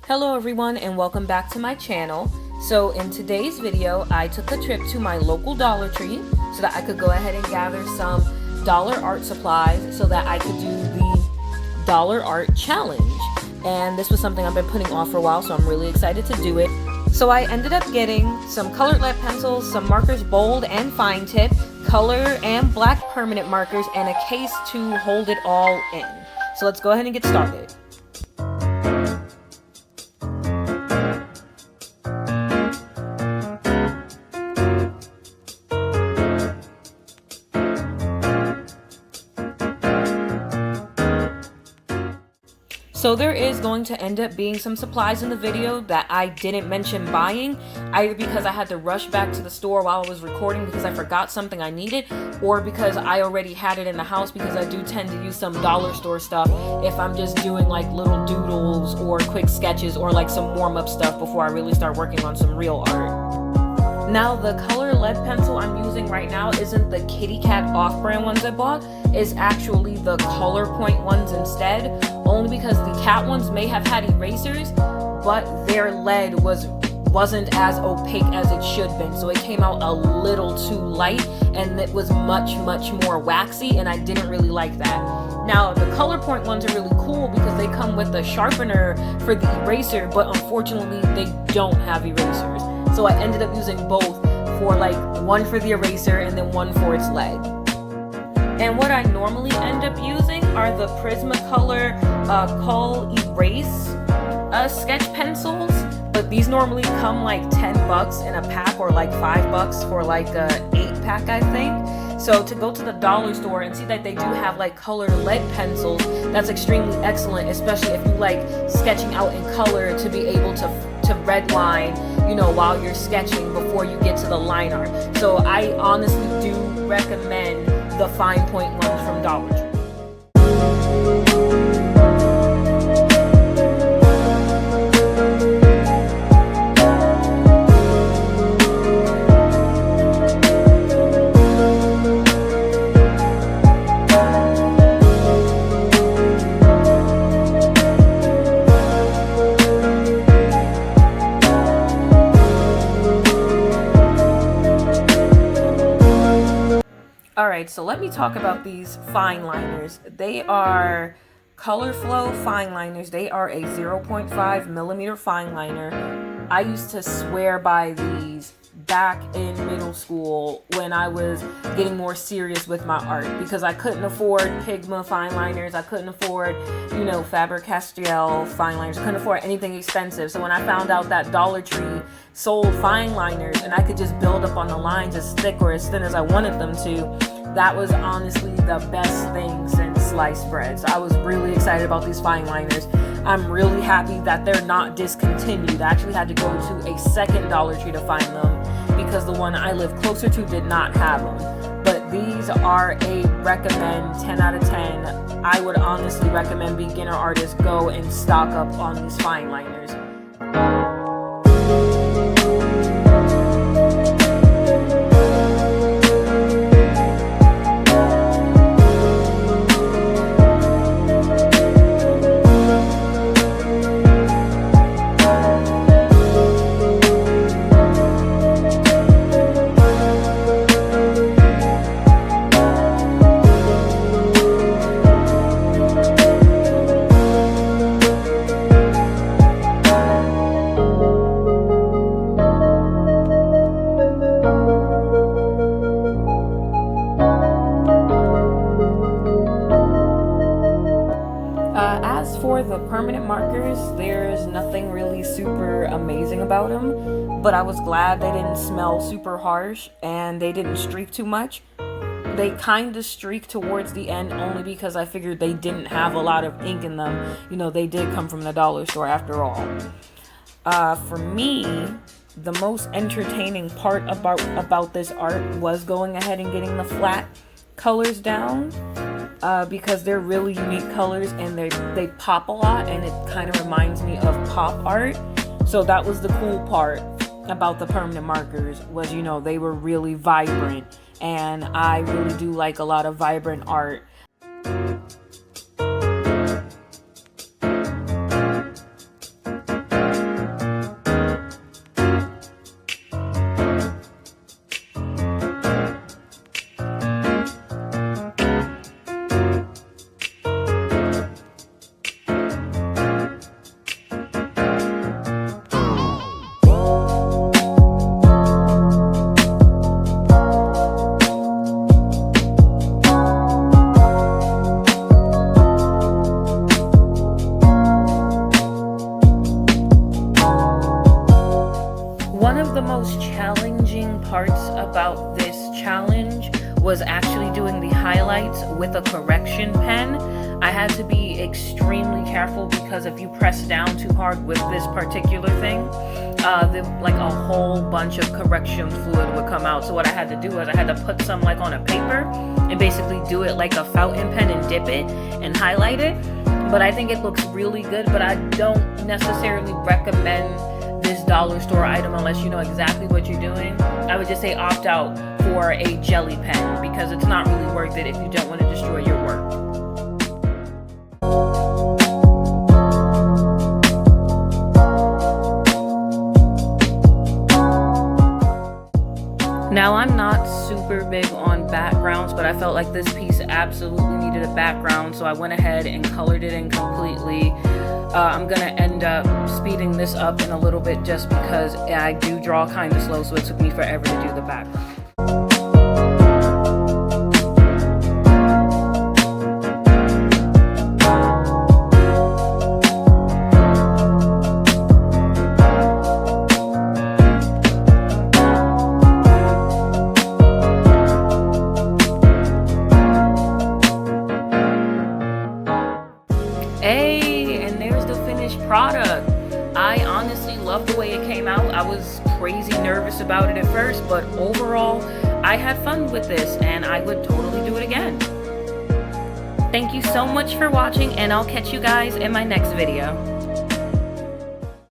Hello everyone and welcome back to my channel. So in today's video, I took a trip to my local Dollar Tree so that I could go ahead and gather some dollar art supplies so that I could do the dollar art challenge. And this was something I've been putting off for a while, so I'm really excited to do it. So I ended up getting some colored lead pencils, some markers bold and fine tip, color and black permanent markers, and a case to hold it all in. So let's go ahead and get started. So there is going to end up being some supplies in the video that I didn't mention buying, either because I had to rush back to the store while I was recording because I forgot something I needed, or because I already had it in the house, because I do tend to use some dollar store stuff if I'm just doing like little doodles or quick sketches or like some warm-up stuff before I really start working on some real art. Now the color lead pencil I'm using right now isn't the Kitty Cat off-brand ones I bought, it's actually the Color Point ones instead, only because the cat ones may have had erasers, but their lead wasn't as opaque as it should have been, so it came out a little too light and it was much more waxy, and I didn't really like that. Now the Color Point ones are really cool because they come with a sharpener for the eraser, but unfortunately they don't have erasers. So I ended up using both, for like one for the eraser and then one for its lead. And what I normally end up using are the Prismacolor Kohl Erase sketch pencils, but these normally come like 10 bucks in a pack, or like $5 for like a 8-pack, I think. So to go to the dollar store and see that they do have like colored lead pencils, that's extremely excellent, especially if you like sketching out in color, to be able to red line, you know, while you're sketching before you get to the line art. So I honestly do recommend the fine point ones from Dollar Tree. Alright, so let me talk about these fine liners. They are Color Flow fine liners. They are a 0.5 millimeter fine liner. I used to swear by these back in middle school when I was getting more serious with my art, because I couldn't afford Pigma fine liners, I couldn't afford, you know, Faber-Castell fine liners, I couldn't afford anything expensive. So when I found out that Dollar Tree sold fine liners and I could just build up on the lines as thick or as thin as I wanted them to, that was honestly the best thing since sliced bread. So I was really excited about these fine liners. I'm really happy that they're not discontinued. I actually had to go to a second Dollar Tree to find them because the one I live closer to did not have them. But these are a recommend, 10 out of 10. I would honestly recommend beginner artists go and stock up on these fine liners. As for the permanent markers, there's nothing really super amazing about them, but I was glad they didn't smell super harsh and they didn't streak too much. They kind of streaked towards the end only because I figured they didn't have a lot of ink in them. You know, they did come from the dollar store after all. For me, the most entertaining part about this art was going ahead and getting the flat colors down, because they're really unique colors and they pop a lot, and it kind of reminds me of pop art. So that was the cool part about the permanent markers, was, you know, they were really vibrant, and I really do like a lot of vibrant art. One of the most challenging parts about this challenge was actually doing the highlights with a correction pen. I had to be extremely careful because if you press down too hard with this particular thing, like a whole bunch of correction fluid would come out. So what I had to do was I had to put some like on a paper and basically do it like a fountain pen and dip it and highlight it. But I think it looks really good, but I don't necessarily recommend this dollar store item unless you know exactly what you're doing. I would just say opt out for a jelly pen because it's not really worth it if you don't want to destroy your work. Now, I'm not super big on backgrounds, but I felt like this piece absolutely needed a background, so I went ahead and colored it in completely. I'm gonna end up speeding this up in a little bit just because I do draw kind of slow, so it took me forever to do the background. Hey, and there's the finished product. I honestly love the way it came out. I was crazy nervous about it at first, but overall, I had fun with this and I would totally do it again. Thank you so much for watching, and I'll catch you guys in my next video.